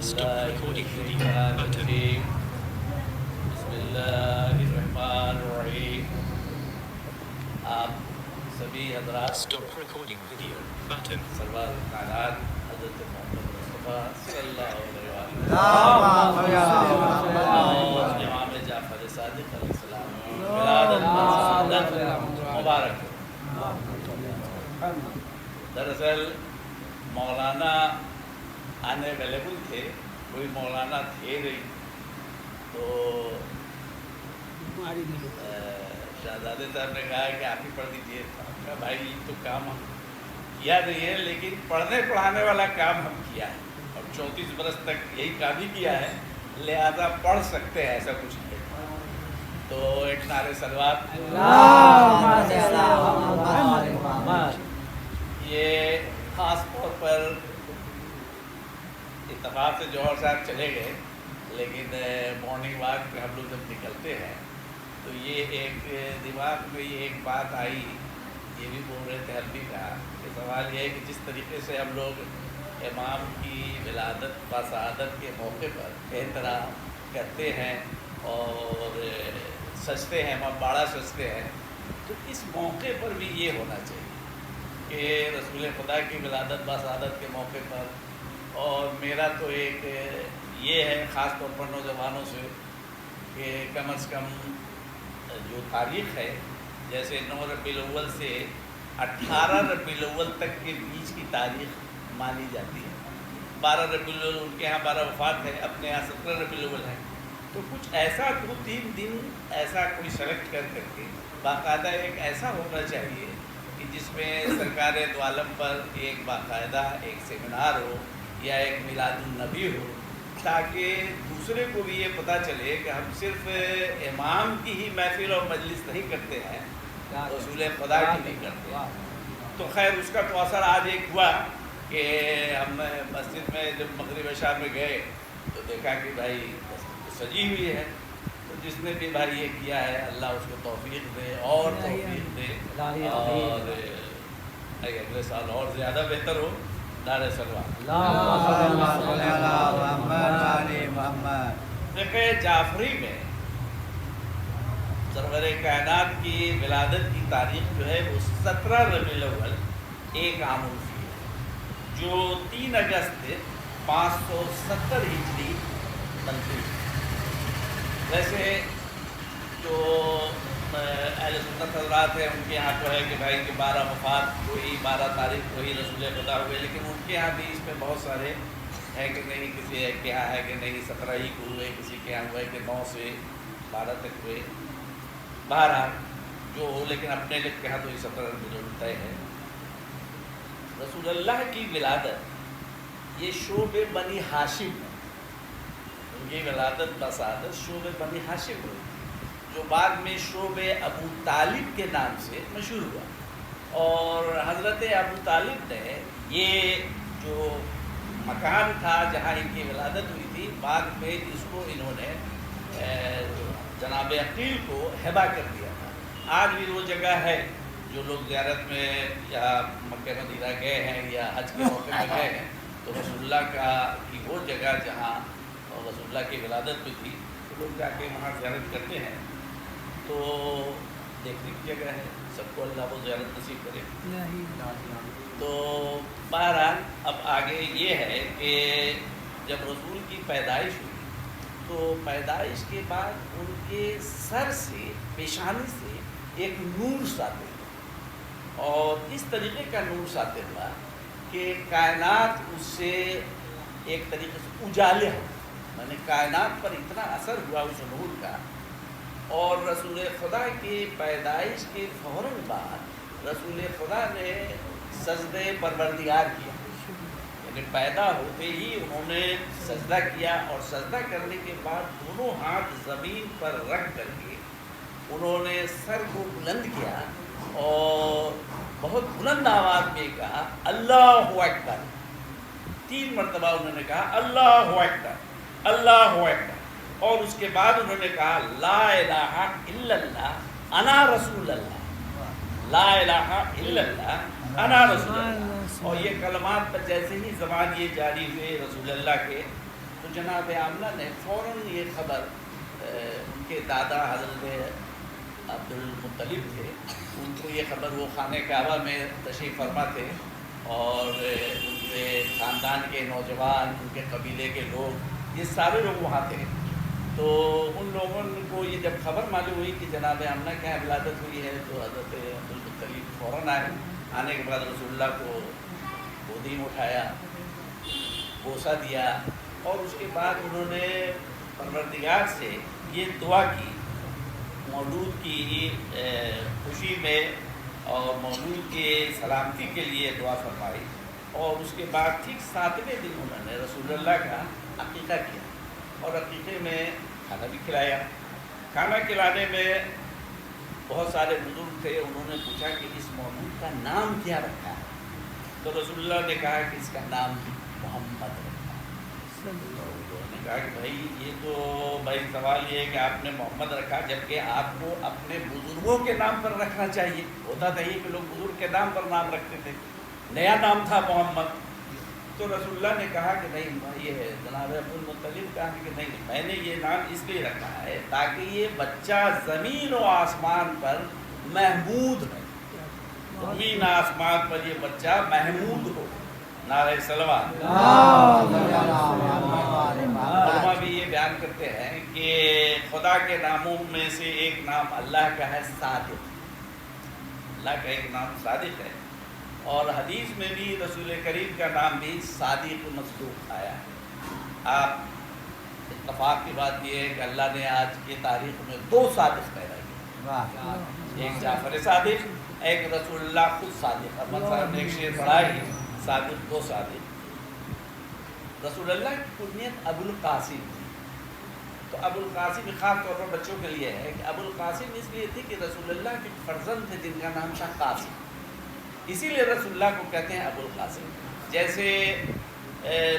Stop recording video button. بسم اللہ الرحمن الرحیم. آپ سبھی حضرات Stop recording video button. سرور کائنات حضرت محمد مصطفیٰ صلی اللہ علیہ وسلم اور امام جعفر صادق علیہ السلام کی ولادت مبارک ہو. دراصل مولانا آنے اویلیبل تھے، کوئی مولانا تھے نہیں، تو شہزادے صاحب نے کہا کہ آپ ہی پڑھ دیجیے. کہا بھائی یہ تو کام ہم کیا نہیں ہے، لیکن پڑھنے پڑھانے والا کام ہم کیا ہے اور 34 برس تک یہی کام ہی کیا ہے، لہذا پڑھ سکتے ہیں، ایسا کچھ نہیں. تو ایک نعرے صلوات. یہ خاص طور پر اتفاق سے جوہر صاحب چلے گئے، لیکن مارننگ واک پہ ہم لوگ جب نکلتے ہیں تو یہ ایک دماغ میں یہ ایک بات آئی، یہ بھی بول رہے تھے، ہم بھی کہا کہ سوال یہ ہے کہ جس طریقے سے ہم لوگ امام کی ولادت بسعادت کے موقع پر احترام کرتے ہیں اور سجتے ہیں، ہم باڑہ سجتے ہیں، تو اس موقع پر بھی یہ ہونا چاہیے کہ رسول خدا کی ولادت بسعادت کے موقع پر. اور میرا تو ایک یہ ہے خاص طور پر نوجوانوں سے کہ کم از کم جو تاریخ ہے، جیسے 9 ربیع الاول سے 18 ربیع الاول تک کے بیچ کی تاریخ مانی جاتی ہے. 12 ربیع الاول ان کے یہاں 12 وفات ہے، اپنے یہاں 17 ربیع الاول ہے. تو کچھ ایسا 2-3 دن ایسا کوئی سلیکٹ کر کے باقاعدہ ایک ایسا ہونا چاہیے کہ جس میں سرکار دو عالم پر ایک باقاعدہ ایک سیمینار ہو یا ایک میلاد النبی ہو، تاکہ دوسرے کو بھی یہ پتہ چلے کہ ہم صرف امام کی ہی محفل اور مجلس نہیں کرتے ہیں، رسول خدا کی نہیں کرتے. تو خیر اس کا تو اثر آج ایک ہوا کہ ہم مسجد میں جب مغرب عشاء میں گئے تو دیکھا کہ بھائی مسجد تو سجی ہوئی ہے. تو جس نے بھی بھائی یہ کیا ہے اللہ اس کو توفیق دے اور توفیق دے اور اگلے سال اور زیادہ بہتر ہو. نعرہ صلوات. فقہ جعفری میں سرور کائنات کی ولادت کی تاریخ جو ہے وہ 17 ربیع الاول ایک عام الفی ہے، جو 3 اگست 570 ہجری بنتی ہے. ویسے جو اہل سنت حضرات ہیں ان کے یہاں تو ہے کہ بھائی کہ 12 وفات ہوئی، 12 تاریخ ہوئی، رسول خدا ہوئے، لیکن ان کے یہاں بھی اس میں بہت سارے ہے کہ نہیں، کسی ایک کے یہاں ہے کہ نہیں 17 ہی کو ہوئے، کسی کے یہاں ہوئے کہ 9 سے 12 تک ہوئے. بہرحال جو ہو، لیکن اپنے لوگ کے یہاں تو یہ 17 ربیع الاول طے ہے. رسول اللہ کی ولادت یہ شعب بنی ہاشم ہے، ان کی ولادت بسعادت شعب بنی ہاشم ہوئی، جو بعد میں شعب ابو طالب کے نام سے مشہور ہوا. اور حضرت ابو طالب نے یہ جو مکان تھا جہاں ان کی ولادت ہوئی تھی، بعد میں اس کو انہوں نے جناب عقیل کو ہبہ کر دیا تھا. آج بھی وہ جگہ ہے جو لوگ زیارت میں یا مکہ مدینہ گئے ہیں یا حج کے موقع میں گئے ہیں تو رسول اللہ کی وہ جگہ جہاں رسول اللہ کی ولادت بھی تھی تو لوگ جا کے وہاں زیارت کرتے ہیں. تو دیکھنے کی جگہ ہے، سب کو اللہ وہ زیارت نصیب کرے. تو بہرحال اب آگے یہ ہے کہ جب رسول کی پیدائش ہوئی تو پیدائش کے بعد ان کے سر سے پیشانی سے ایک نور ساطع ہوا، اور اس طریقے کا نور ساطع ہوا کہ کائنات اس سے ایک طریقے سے اجالے ہو، یعنی کائنات پر اتنا اثر ہوا اس نور کا. اور رسول خدا کی پیدائش کے فوراً بعد رسول خدا نے سجدہ پروردگار کیا، یعنی پیدا ہوتے ہی انہوں نے سجدہ کیا، اور سجدہ کرنے کے بعد دونوں ہاتھ زمین پر رکھ کر کے انہوں نے سر کو بلند کیا اور بہت بلند آواز میں کہا اللہ اکبر. 3 مرتبہ انہوں نے کہا اللہ اکبر اللہ اکبر، اور اس کے بعد انہوں نے کہا لا الہ الا اللہ انا رسول اللہ، لا الہ الا اللہ انا رسول اللہ. اور یہ کلمات پر جیسے ہی زبان یہ جاری ہوئے رسول اللہ کے تو جناب آمنہ نے فوراً یہ خبر ان کے دادا حضرت عبد المطلب تھے، ان کو یہ خبر، وہ خانہ کعبہ میں تشریف فرما تھے اور ان کے خاندان کے نوجوان، ان کے قبیلے کے لوگ، یہ سارے لوگ وہاں تھے. تو ان لوگوں کو یہ جب خبر معلوم ہوئی کہ جناب آمنہ کے یہاں ولادت ہوئی ہے تو حضرت عبد المطلب فوراً آئے. آنے کے بعد رسول اللہ کو گودی میں اٹھایا، بوسہ دیا، اور اس کے بعد انہوں نے پروردگار سے یہ دعا کی مولود کی خوشی میں اور مولود کے سلامتی کے لیے دعا فرمائی. اور اس کے بعد ٹھیک 7ویں دن انہوں نے رسول اللہ کا عقیقہ کیا اور عقیقے میں کھانا بھی کھلایا. کھانا کھلانے میں بہت سارے بزرگ تھے، انہوں نے پوچھا کہ اس مولود کا نام کیا رکھا ہے؟ تو رسول اللہ نے کہا کہ اس کا نام محمد رکھا ہے. انہوں نے کہا کہ بھائی یہ تو سوال یہ ہے کہ آپ نے محمد رکھا جبکہ آپ کو اپنے بزرگوں کے نام پر رکھنا چاہیے. ہوتا تھا یہ کہ لوگ بزرگ کے نام پر نام رکھتے تھے، نیا نام تھا محمد. تو رسول اللہ نے کہا کہ نہیں، یہ ہے جناب عبد المطلب کہا کہ نہیں، میں نے یہ نام اس لیے رکھا ہے تاکہ یہ بچہ زمین و آسمان پر محمود ہے، زمین آسمان پر یہ بچہ محمود ہو. نعرہ صلوات. علماء بھی یہ بیان کرتے ہیں کہ خدا کے ناموں میں سے ایک نام اللہ کا ہے صادق. اللہ کا ایک نام صادق ہے، اور حدیث میں بھی رسول کریم کا نام بھی صادق مصدوق آیا ہے. آپ اتفاق کی بات یہ ہے کہ اللہ نے آج کی تاریخ میں 2 صادق پیدا کیے، ایک جعفر صادق، ایک رسول اللہ خود صادق. احمد صاحب نے ایک شعر پڑھا ہی، صادق 2 صادق. رسول اللہ کی کنیت ابو القاسم تھی. تو ابو القاسم خاص طور پر بچوں کے لیے ہے کہ ابو القاسم اس لیے تھی کہ رسول اللہ کے فرزند تھے جن کا نام تھا قاسم، اسی لیے رسول اللہ کو کہتے ہیں ابو القاسم. جیسے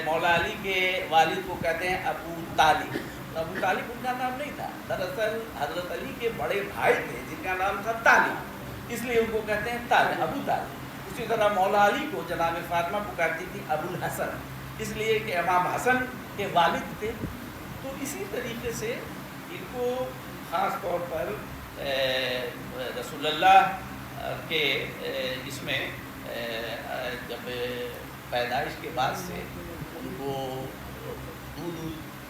مولا علی کے والد کو کہتے ہیں ابو طالب. ابو طالب ان کا نام نہیں تھا، دراصل حضرت علی کے بڑے بھائی تھے جن کا نام تھا طالب، اس لیے ان کو کہتے ہیں طالب، ابو طالب. اسی طرح مولا علی کو جناب فاطمہ پکارتی تھی ابو الحسن، اس لیے کہ امام حسن کے والد تھے. تو اسی طریقے سے ان کو خاص طور پر رسول اللہ کے اس میں جب پیدائش کے بعد سے ان کو دودھ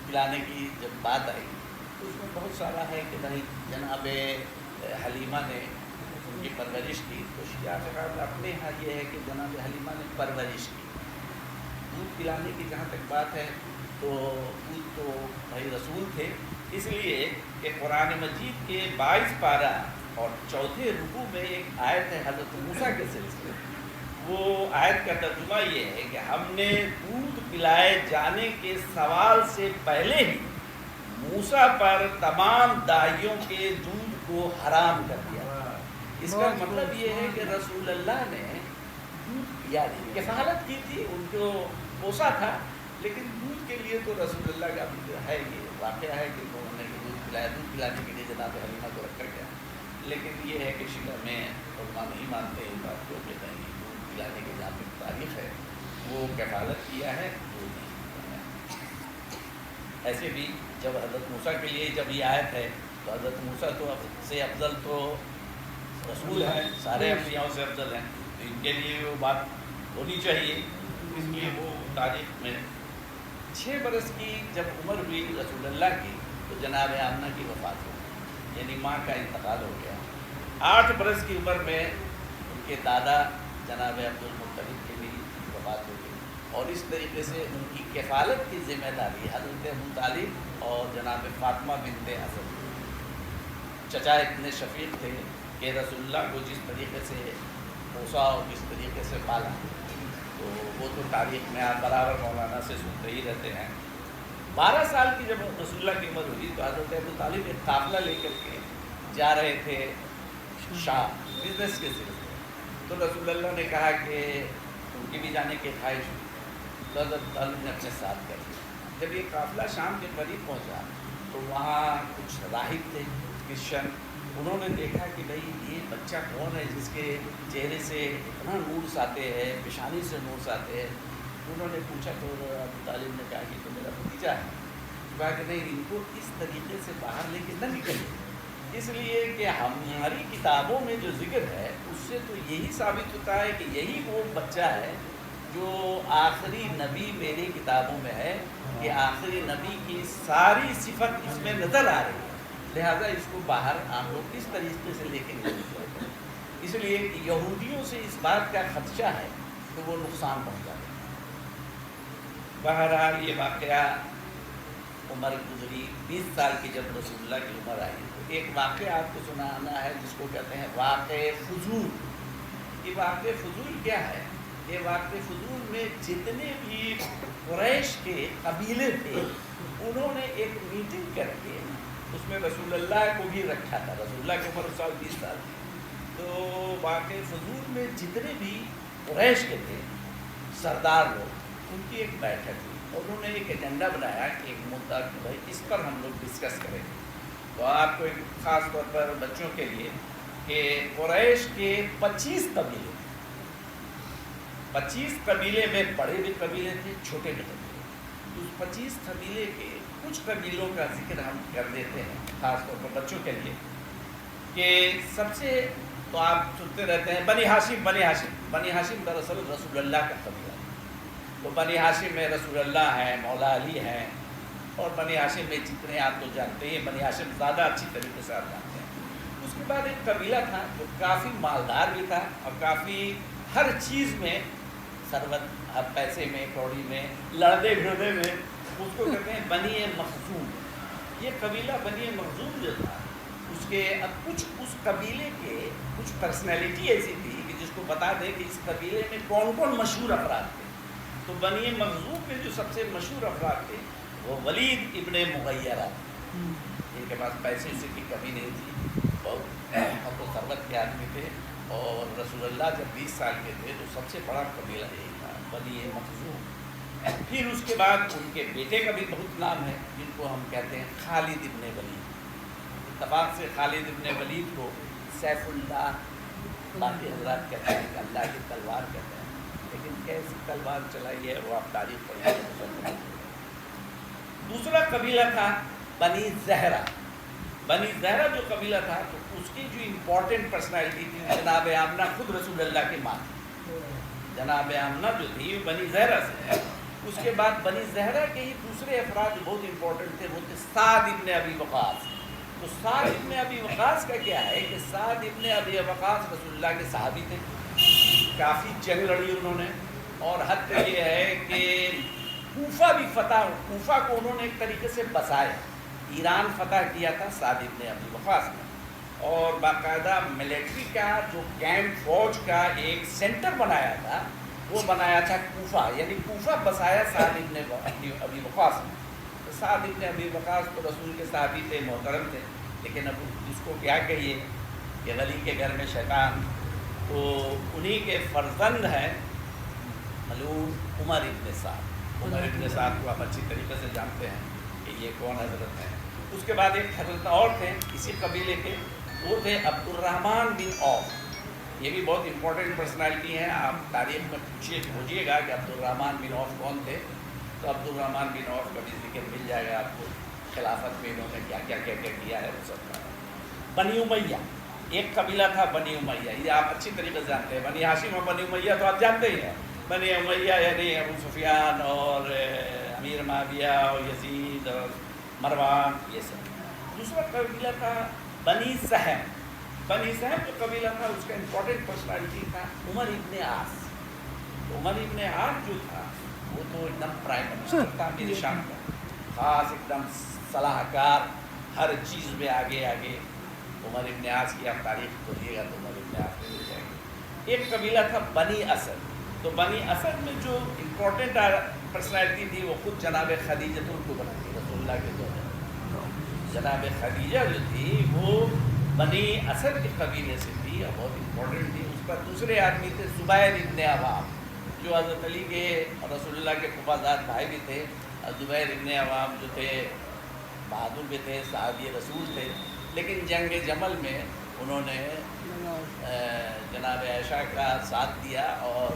پلانے کی جب بات آئی تو اس میں بہت سارا ہے کہ بھائی جناب حلیمہ نے ان کی پرورش کی. تو شیعہ فقہ اپنے یہاں یہ ہے کہ جناب حلیمہ نے پرورش کی. دودھ پلانے کی جہاں تک بات ہے تو دودھ تو بھائی رسول تھے، اس لیے کہ قرآن مجید کے 22 پارہ اور 4 رکوع میں ایک آیت ہے حضرت موسیٰ کے سلسلے. وہ آیت کا ترجمہ یہ ہے کہ ہم نے دودھ پلائے جانے کے سوال سے پہلے ہی موسیٰ پر تمام داعیوں کے دودھ کو حرام کر دیا. اس کا مطلب یہ ہے کہ رسول اللہ نے دودھ پیا نہیں، کفالت کی تھی، ان کو پوسا تھا، لیکن دودھ کے لیے تو رسول اللہ کا ہے یہ واقعہ ہے کہ انہوں نے دودھ پلایا. دودھ پلانے کے لیے جناب حلیمہ کو رکھا گیا. لیکن یہ ہے کہ شیعہ میں علماء نہیں مانتے اس بات کو کہ نہیں، دودھ پلانے کی جہاں تک تاریخ ہے وہ کفالت کیا ہے، وہ نہیں ہے. ایسے بھی جب حضرت موسیٰ کے لیے جب یہ آیت ہے تو حضرت موسیٰ تو سے افضل تو رسول ہیں، سارے انبیاء سے افضل ہیں، تو ان کے لیے وہ بات ہونی چاہیے. اس لیے وہ تاریخ میں 6 برس کی جب عمر ہوئی رسول اللہ کی تو جناب آمنہ کی وفات ہو گئی، یعنی ماں کا انتقال ہو گیا. 8 برس کی عمر میں ان کے دادا جناب عبد المطلب کی بھی وفات ہو گئی، اور اس طریقے سے ان کی کفالت کی ذمہ داری حضرت ابو طالب اور جناب فاطمہ بنت اسد. چچا اتنے شفیق تھے کہ رسول اللہ کو جس طریقے سے پوسا اور جس طریقے سے پالا تو وہ تو تاریخ میں آپ برابر مولانا سے سنتے ہی رہتے ہیں. 12 سال کی جب رسول اللہ کی عمر ہوئی تو حضرت ابو طالب ایک قافلہ لے کر کے جا رہے تھے شام بزنس کے سلسلے. تو رسول اللہ نے کہا کہ ان کی بھی جانے کی خواہش ہوئی تو حضرت طالب نے اپنے ساتھ کر لیا. جب یہ قافلہ شام کے قریب پہنچا تو وہاں کچھ راہب تھے کرسچن، انہوں نے دیکھا کہ بھائی یہ بچہ کون ہے جس کے چہرے سے اتنا نور آتے ہیں، پیشانی سے نور آتے ہیں. انہوں نے پوچھا تو ابو طالب نے کہا کہ تو میرا بھتیجا بچہ ہے، کہا کہ نہیں ان کو اس طریقے سے باہر لے کے نہ نکلے، اس لیے کہ ہماری کتابوں میں جو ذکر ہے اس سے تو یہی ثابت ہوتا ہے کہ یہی وہ بچہ ہے جو آخری نبی میری کتابوں میں ہے کہ آخری نبی کی ساری صفت اس میں نظر آ رہی ہے، لہذا اس کو باہر آپ لوگ کس طریقے سے لے کے نہیں نکلے۔ اس لیے کہ یہودیوں سے اس بات کا خدشہ ہے کہ وہ نقصان پہنچا دیں۔ بہرحال یہ واقعہ عمر گزری 20 سال کی جب رسول اللہ کی عمر آئی تو ایک واقعہ آپ کو سنانا ہے جس کو کہتے ہیں واقع فضول۔ یہ واقع فضول کیا ہے؟ یہ واقع فضول میں جتنے بھی قریش کے قبیلے تھے انہوں نے ایک میٹنگ کر کے اس میں رسول اللہ کو بھی رکھا تھا، رسول اللہ کی عمر 20 سال تھی، تو واقع فضول میں جتنے بھی قریش کے تھے سردار لوگ ان کی ایک بیٹھک ہوئی اور انہوں نے ایک ایجنڈا بنایا کہ ایک مدعا کہ بھائی اس پر ہم لوگ ڈسکس کریں گے۔ تو آپ کو ایک خاص طور پر بچوں کے لیے کہ قریش کے 25 قبیلے، 25 قبیلے میں بڑے بھی قبیلے تھے چھوٹے بھی قبیلے، اس 25 قبیلے کے کچھ قبیلوں کا ذکر ہم کر دیتے ہیں خاص طور پر بچوں کے لیے کہ سب سے تو آپ سنتے رہتے ہیں بنی ہاشم، بنی ہاشم، بنی ہاشم دراصل رسول اللہ کا قبیلہ ہے، تو بنی ہاشم میں رسول اللہ ہیں، مولا علی ہیں، اور بنی ہاشم میں جتنے آپ تو جانتے ہیں بنی ہاشم زیادہ اچھی طریقے سے آپ جانتے ہیں۔ اس کے بعد ایک قبیلہ تھا جو کافی مالدار بھی تھا اور کافی ہر چیز میں ثروت، ہر پیسے میں، کوڑی میں، لڑنے بھڑنے میں، اس کو کہتے ہیں بنی مخزوم۔ یہ قبیلہ بنی مخزوم جو تھا اس کے اب کچھ اس قبیلے کے کچھ پرسنالٹی ایسی تھی کہ جس کو بتا دیں کہ اس قبیلے میں کون کون مشہور افراد تھے، تو بنی مخزوم میں جو سب سے مشہور افراد تھے وہ ولید ابن مغیرہ، ان کے پاس پیسے سے کی کمی نہیں تھی اور تو ثروت کے آدمی تھے، اور رسول اللہ جب 20 سال کے تھے تو سب سے بڑا قبیلہ یہی تھا بنی مخزوم۔ پھر اس کے بعد ان کے بیٹے کا بھی بہت نام ہے جن کو ہم کہتے ہیں خالد ابن ولید۔ اتفاق سے خالد ابن ولید کو سیف اللہ باقی حضرات کہتے ہیں کہ اللہ کی تلوار کہتے ہیں، لیکن کیسی تلوار چلائی ہے وہ آپ تاریخ پڑھیں۔ دوسرا قبیلہ تھا بنی زہرہ۔ بنی زہرہ جو قبیلہ تھا تو اس کی جو امپورٹنٹ پرسنالٹی تھی جناب آمنہ خود رسول اللہ کی ماں تھی، جناب آمنہ جو تھی وہ بنی زہرہ سے ہے۔ اس کے بعد بنی زہرہ کے ہی دوسرے افراد جو بہت امپورٹنٹ تھے وہ تھے سعد ابن ابی وقاص۔ تو سعد ابن ابی وقاص کا کیا ہے کہ سعد ابن ابی وقاص رسول اللہ کے صحابی تھے، کافی جنگ لڑی انہوں نے، اور حد تک یہ ہے کہ کوفہ بھی فتح، کوفہ کو انہوں نے ایک طریقے سے بسایا، ایران فتح کیا تھا سعد ابن ابی وقاص نے، اور باقاعدہ ملٹری کا جو کیمپ فوج کا ایک سینٹر بنایا تھا وہ بنایا تھا کوفہ، یعنی کوفہ بسایا سعد ابن ابی وقاص نے۔ تو سعد ابن ابی وقاص تو رسول کے صحابی تھے، محترم تھے، لیکن اب اس کو کیا کہیے کہ ولی کے گھر میں شیطان، تو انہی کے فرزند ہیں ملعون عمر ابن سعد۔ عمر ابن سعد کو آپ اچھی طریقے سے جانتے ہیں کہ یہ کون حضرت ہیں۔ اس کے بعد ایک حضرت اور تھے اسی قبیلے کے، وہ تھے عبد الرحمن بن عوف۔ یہ بھی بہت امپورٹنٹ پرسنالٹی ہیں، آپ تاریخ میں پوچھیے گا کہ عبد الرحمن بن عوف کون تھے، تو عبد الرحمن بن عوف کا بھی ذکر مل جائے گا آپ کو، خلافت میں انہوں نے کیا کیا ہے وہ سب کا۔ بنی امیہ ایک قبیلہ تھا، بنی امیہ، یہ آپ اچھی طریقے سے جانتے ہیں، بنی ہاشم اور بنی امیہ تو آپ جانتے ہی ہیں۔ بنی امیہ یعنی ابو سفیان اور امیر معاویہ اور یزید اور مروان، یہ سب۔ دوسرا قبیلہ تھا بنی سہم۔ بنی سہم جو قبیلہ تھا اس کا امپورٹنٹ پرسنالٹی تھا عمر ابن عاص۔ تو عمر ابن عاص جو تھا وہ تو ایک دم پرائم منسٹر تھا میرے شام کا، خاص ایک دم صلاح کار، ہر چیز میں آگے آگے۔ عمر ابن عاص کی آپ تاریخ پڑھیے گا تو عمر ابن عاص میں مل جائے گی۔ ایک قبیلہ تھا بنی اسد۔ تو بنی اسد میں جو امپورٹنٹ پرسنالٹی تھی وہ خود جناب خدیجہ کو بناتی رسول اللہ کے دور میں۔ جناب خدیجہ جو تھی وہ بنی اسد کے قبیلے سے تھی اور بہت امپورٹنٹ تھی۔ اس پر دوسرے آدمی تھے زبیر ابن عوام، جو حضرت علی کے اور رسول اللہ کے پھوپھازاد بھائی بھی تھے۔ زبیر ابن عوام جو تھے بہادر بھی تھے، صحابی رسول تھے، لیکن جنگ جمل میں انہوں نے جناب عائشہ کا ساتھ دیا اور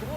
2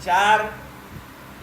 4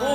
2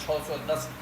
610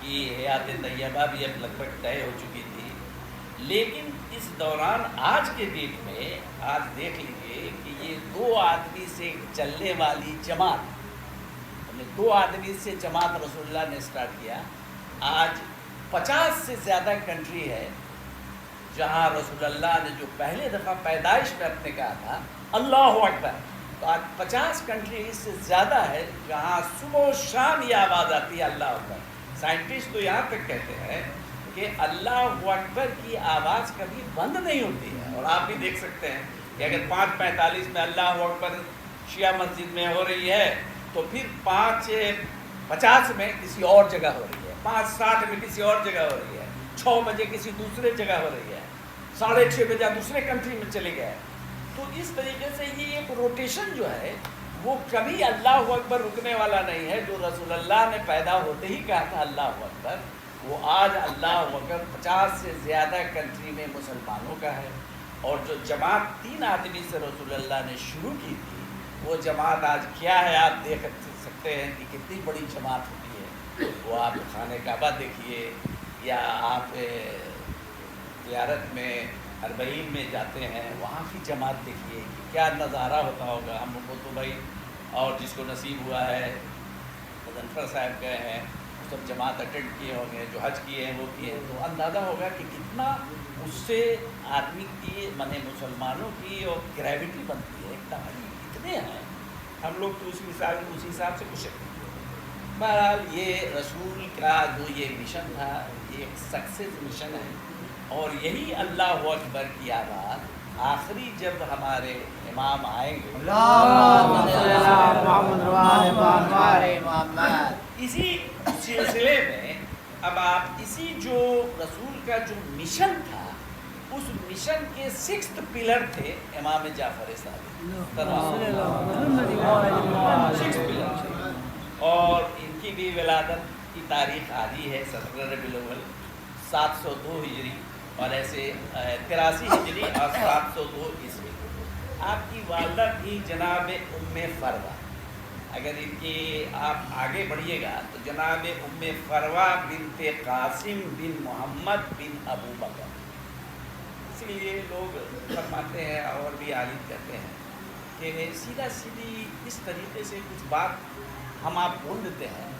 کی حیات طیبہ بھی اب لگ بھگ طے ہو چکی تھی، لیکن اس دوران آج کے ڈیٹ میں آج دیکھ لیجیے کہ یہ 2 آدمی سے چلنے والی جماعت، 2 آدمی سے جماعت رسول اللہ نے اسٹارٹ کیا، آج 50 سے زیادہ کنٹری ہے جہاں رسول اللہ نے جو پہلے دفعہ پیدائش میں اپنے کہا تھا اللہ اکبر، تو آج 50 کنٹری سے زیادہ ہے جہاں صبح و شام یہ آواز آتی ہے اللہ اکبر۔ سائنٹسٹ تو یہاں تک کہتے ہیں کہ اللہ اکبر کی آواز کبھی بند نہیں ہوتی ہے، اور آپ بھی دیکھ سکتے ہیں کہ اگر 5:45 میں اللہ اکبر شیعہ مسجد میں ہو رہی ہے تو پھر 5:50 میں کسی اور جگہ ہو رہی ہے، 5:60 میں کسی اور جگہ ہو رہی ہے، 6 بجے کسی دوسرے جگہ ہو رہی ہے، 6:30 بجے دوسرے کنٹری میں چلے گئے۔ تو اس طریقے سے یہ ایک روٹیشن جو ہے وہ کبھی اللہ اکبر رکنے والا نہیں ہے۔ جو رسول اللہ نے پیدا ہوتے ہی کہا تھا اللہ اکبر، وہ آج اللہ اکبر 50 سے زیادہ کنٹری میں مسلمانوں کا ہے، اور جو جماعت 3 آدمی سے رسول اللہ نے شروع کی تھی وہ جماعت آج کیا ہے آپ دیکھ سکتے ہیں کہ کتنی بڑی جماعت ہوتی ہے۔ وہ آپ خانہ کعبہ دیکھیے، یا آپ زیارت میں اربعین میں جاتے ہیں وہاں کی جماعت دیکھیے کہ کیا نظارہ ہوتا ہوگا۔ ہم لوگ کو تو بھائی، اور جس کو نصیب ہوا ہے مظفر صاحب گئے ہیں، سب جماعت اٹینڈ کیے ہوں گے، جو حج کیے ہیں وہ کیے ہیں، تو اندازہ ہوگا کہ کتنا اس سے آدمی کی مسلمانوں کی اور گریوٹی بنتی ہے، اتنے ہیں ہم لوگ تو اسی حساب سے کچھ نہیں۔ بہرحال یہ رسول کا جو یہ مشن تھا یہ ایک سکسیس مشن ہے، اور یہی اللہ اکبر کی آواز آخری جب ہمارے امام آئیں گے اسی سلسلے میں، اب آپ اسی جو رسول کا جو مشن تھا اس مشن کے 6th پلر تھے امام جعفر صادق، 6 پلر تھے، اور ان کی بھی ولادت کی تاریخ آدھی ہے 17 ربیع الاول 702 ہجری، اور ایسے 83 ہجری اور 702 عیسوی۔ آپ کی والدہ تھی جناب ام فروہ۔ اگر ان کی آپ آگے بڑھیے گا تو جناب ام فروہ بنت قاسم بن محمد بن ابو بکر، اس لیے لوگ فرماتے ہیں اور بھی عالم کہتے ہیں کہ سیدھا سیدھی اس طریقے سے کچھ بات ہم آپ بول دیتے ہیں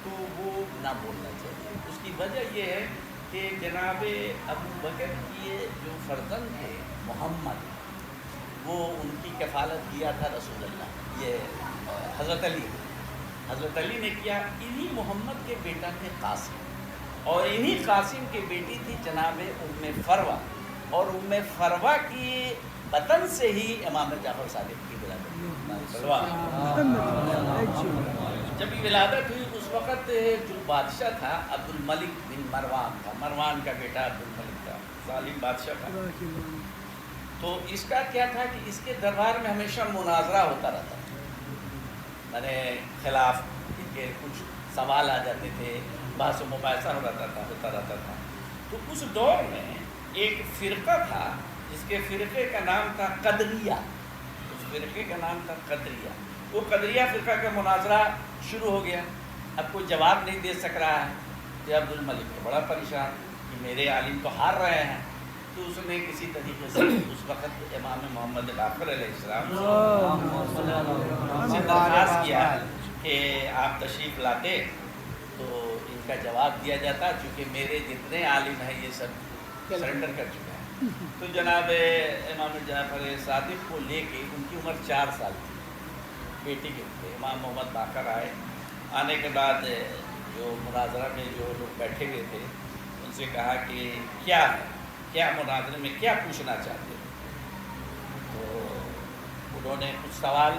تو وہ نہ بولنا چاہیے۔ اس کی وجہ یہ ہے کہ جناب ابو بکر کی جو فرزند تھے محمد، وہ ان کی کفالت کیا تھا رسول اللہ، یہ حضرت علی نے کیا۔ انہی محمد کے بیٹا تھے قاسم، اور انہی قاسم کی بیٹی تھی جناب ام فروہ، اور ام فروہ کی بطن سے ہی امام جعفر صادق کی ولادت ہوئی۔ جب یہ ولادت ہوئی اس وقت جو بادشاہ تھا عبد الملک بن مروان تھا، مروان کا بیٹا عبد الملک تھا، ظالم بادشاہ تھا۔ تو اس کا کیا تھا کہ اس کے دربار میں ہمیشہ مناظرہ ہوتا رہتا تھا، یعنی خلاف ان کے کچھ سوال آ جاتے تھے، بحث و مباحثہ ہوتا رہتا تھا۔ تو اس دور میں ایک فرقہ تھا جس کے فرقے کا نام تھا قدریہ، اس فرقے کا نام تھا قدریہ۔ وہ قدریہ فرقہ کا مناظرہ شروع ہو گیا، اب کوئی جواب نہیں دے سک رہا ہے، کہ عبد الملک کو بڑا پریشان کہ میرے عالم تو ہار رہے ہیں۔ تو اس نے کسی طریقے سے اس وقت امام محمد باقر علیہ السلام سے درخواست کیا کہ آپ تشریف لاتے تو ان کا جواب دیا جاتا، چونکہ میرے جتنے عالم ہیں یہ سب سرنڈر کر چکے ہیں۔ تو جناب امام جعفر صادق کو لے کے، ان کی عمر 4 سال تھی، بیٹی کے تھے، امام محمد باقر آئے۔ آنے کے بعد جو مناظرہ میں جو لوگ بیٹھے ہوئے تھے ان سے کہا کہ کیا ہے، کیا مناظرے میں کیا پوچھنا چاہتے ہیں؟ تو انہوں نے کچھ سوال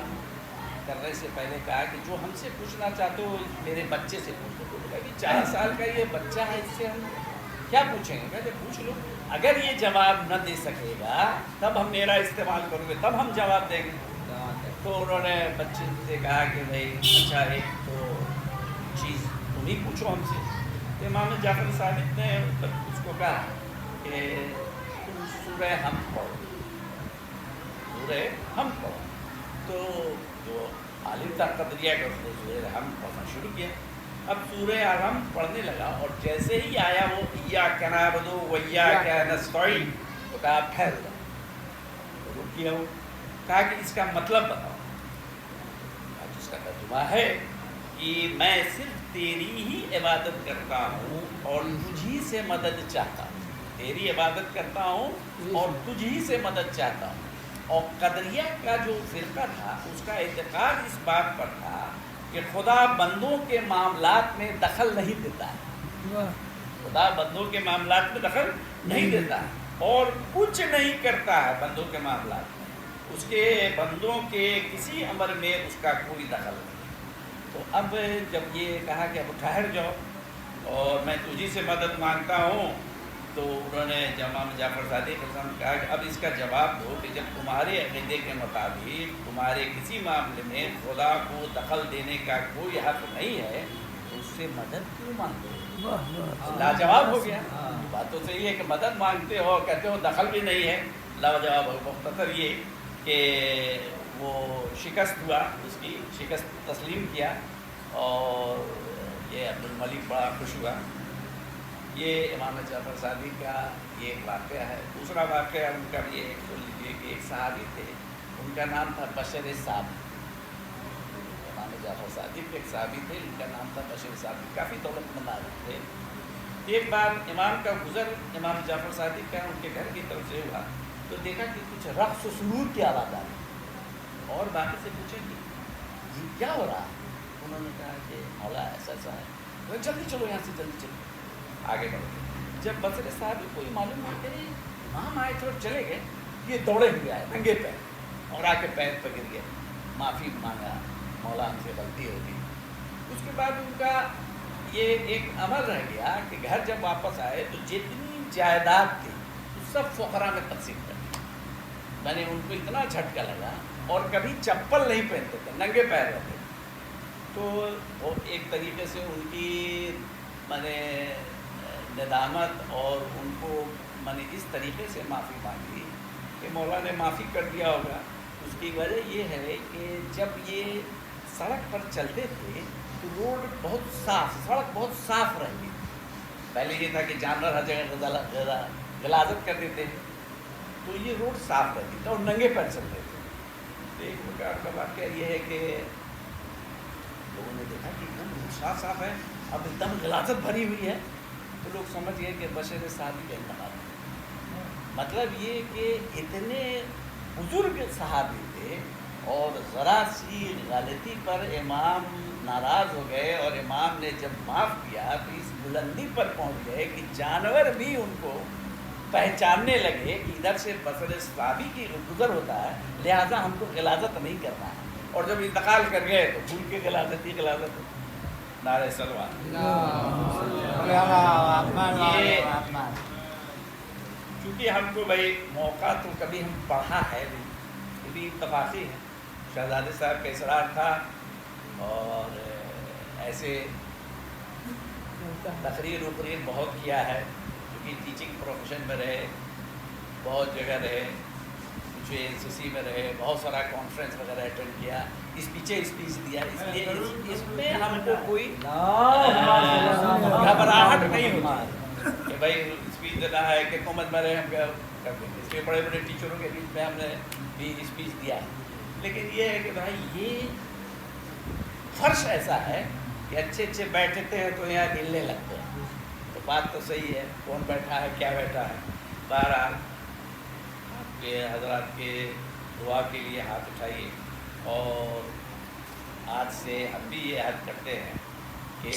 کرنے سے پہلے کہا کہ جو ہم سے پوچھنا چاہتے ہو میرے بچے سے پوچھ لو۔ تو کہ 4 سال کا یہ بچہ ہے، اس سے ہم کیا پوچھیں گے؟ کہتے پوچھ لو، اگر یہ جواب نہ دے سکے گا تب ہم میرا استعمال کرو گے، تب ہم جواب دیں گے۔ تو انہوں نے بچے سے کہا کہ بھائی اچھا ایک تو چیز تم ہی پوچھو ہم سے۔ تو امام جعفر صادق نے اس کو کہا کہ تم سورہ ہم پڑھو، سورہ ہم پڑھو۔ تو جو عالم تھا قدریہ کا اس نے سورہ ہم پڑھنا شروع کیا، اب سورہ آرم پڑھنے لگا اور جیسے ہی آیا وہ ایاک نعبدو و ایاک نستعین تو کہا ٹھہر جاؤ، تو رک گیا وہ، کہا کہ اس کا مطلب بتاؤ۔ آج اس کا ترجمہ ہے کہ میں صرف تیری ہی عبادت کرتا ہوں اور تجھ ہی سے مدد چاہتا ہوں، تیری عبادت کرتا ہوں اور تجھ ہی سے مدد چاہتا ہوں۔ اور قدریہ کا جو فرقہ تھا اس کا اعتقاد اس بات پر تھا کہ خدا بندوں کے معاملات میں دخل نہیں دیتا ہے، خدا بندوں کے معاملات میں دخل نہیں دیتا ہے اور کچھ نہیں کرتا ہے بندوں کے معاملات میں، اس کے بندوں کے کسی امر میں اس کا کوئی دخل نہیں۔ تو اب جب یہ کہا کہ اب ٹھہر جاؤ اور میں تجھی سے مدد مانگتا ہوں، تو انہوں نے امام جعفر صادق نے کہا کہ اب اس کا جواب دو کہ جب تمہارے عقیدے کے مطابق تمہارے کسی معاملے میں خدا کو دخل دینے کا کوئی حق نہیں ہے تو اس سے مدد کیوں مانگتے ہو؟ لاجواب ہو گیا۔ بات تو صحیح ہے کہ مدد مانگتے ہو، کہتے ہو دخل بھی نہیں ہے، لاجواب ہو۔ مختصر یہ کہ وہ شکست ہوا، اس کی شکست تسلیم کیا اور یہ عبد الملک بڑا خوش ہوا۔ یہ امام جعفر صادق کا یہ ایک واقعہ ہے۔ دوسرا واقعہ ان کا یہ سن لیجیے کہ ایک صحابی تھے، ان کا نام تھا بشر ثابت۔ امام جعفر صادق ایک صحابی تھے، ان کا نام تھا بشر ثابت، کافی دولت مند آدمی تھے۔ ایک بار امام کا گزر امام جعفر صادق کا ان کے گھر کی طرف سے ہوا تو دیکھا کہ کچھ رقص و سرور کی آواز آ رہی، اور باقی سے پوچھا کہ یہ کیا ہو رہا ہے؟ انہوں نے کہا کہ مولا ایسا ایسا ہے، جلدی چلو یہاں سے، جلدی چلو، آگے بڑھو۔ جب بصر صاحب کو یہ معلوم ہوا کہ امام آئے تھے اور چلے گئے، یہ دوڑے ہوئے آئے ننگے پیر اور آ کے پیر پہ گر گئے، معافی مانگا، مولا ہم سے غلطی ہو گئی۔ اس کے بعد ان کا یہ ایک عمل رہ گیا کہ گھر جب واپس آئے تو جتنی جائیداد تھی وہ سب فقراء میں تقسیم کر دی۔ میں نے ان کو اتنا جھٹکا لگا، اور کبھی چپل نہیں پہنتے تھے، ننگے پیر رہتے تھے۔ تو وہ ایک طریقے سے ان کی میں نے ندامت اور ان کو میں نے اس طریقے سے معافی مانگی کہ مولا نے معافی کر دیا ہوگا۔ اس کی وجہ یہ ہے کہ جب یہ سڑک پر چلتے تھے تو روڈ بہت صاف، سڑک بہت صاف رہتی تھی۔ پہلے یہ تھا کہ جانور ہر جگہ غلاظت کر دیتے ہیں، تو یہ روڈ صاف رہتی تھی اور ننگے پیر چلتے تھے۔ تو ایک پرکار کا واقعہ یہ ہے کہ لوگوں نے دیکھا کہ ایک دم صاف صاف ہے، اب ایک دم غلاظت بھری ہوئی ہے، تو لوگ سمجھ گئے کہ بشر صحابی کا انتقال ہے۔ مطلب یہ کہ اتنے بزرگ صحابی تھے اور ذرا سی غلطی پر امام ناراض ہو گئے، اور امام نے جب معاف کیا تو اس بلندی پر پہنچ گئے کہ جانور بھی ان کو پہچاننے لگے کہ ادھر سے بصر صحابی کی گزر ہوتا ہے، لہٰذا ہم کو غلاظت نہیں کرنا ہے۔ اور جب انتقال کر گئے تو بھول کے غلاظت ہی غلاظت۔ نعرہ سلوان۔ چونکہ ہم کو بھائی موقع تو کبھی ہم پڑھا ہے نہیں، یہ بھی اتفاقی ہے، شہزادے صاحب کا اصرار تھا اور ایسے تقریر وقریر بہت کیا ہے، کیونکہ ٹیچنگ پروفیشن میں رہے، بہت جگہ رہے، کچھ NCC میں رہے، بہت سارا کانفرنس وغیرہ اٹینڈ کیا، اسپیچ دیا، اس لیے اس میں ہم کو کوئی گھبراہٹ نہیں ہوتی کہ بھائی اسپیچ دینا ہے کہ قومت میں رہے ہم کر دیں گے۔ اس لیے بڑے بڑے ٹیچروں کے بیچ میں ہم نے بھی اسپیچ دیا ہے، لیکن یہ ہے کہ بھائی یہ فرش ایسا ہے کہ اچھے اچھے بیٹھتے ہیں تو یہاں ہلنے لگتے ہیں۔ تو بات تو صحیح ہے، کون بیٹھا ہے کیا بیٹھا ہے۔ بہرحال آپ کے حضرات کے دعا کے لیے ہاتھ اٹھائیے، اور آج سے ہم بھی یہ عہد کرتے ہیں کہ